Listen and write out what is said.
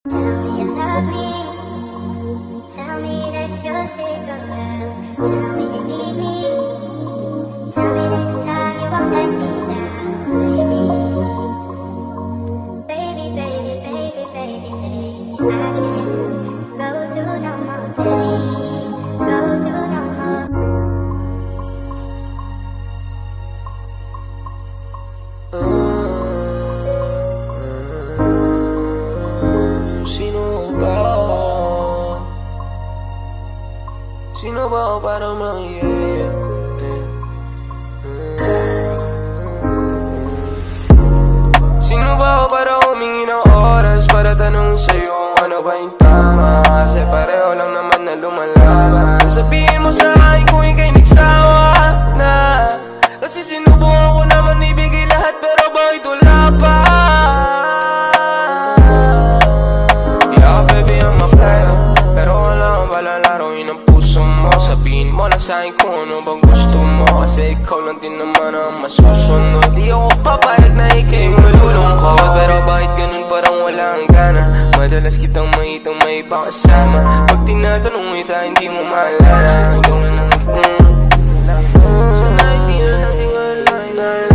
Tell me you love me. Tell me that you'll stick around. Tell me you need me. Tell me this time you won't let me down, baby. Baby, baby, baby, baby, baby, I can't go through no more, baby. Go through no more. Sino ba ako para mangyayari? Sino ba ako para humingi ng oras para tanong sa'yo kung ano ba yung tama? Kasi pareho lang naman na lumalaban. Sabihin mo sa akin kung ika'y nagsawa na. Kasi sinubukan ko naman ibigay lahat pero bakit wala pa? Yeah, baby, I'm a player, pero wala akong palalaroin ang puso mo. Sabihin mo lang sa'kin kung ano bang gusto mo, kasi ikaw lang din naman ang masusunod. Di ako papayag na ika'y malulungkot, pero bakit ganun parang wala ang gana? Madalas kitang makitang may ibang kasama. Pag tinatanong kita hindi mo maalala. Ikaw na lang sana hindi na natin wala.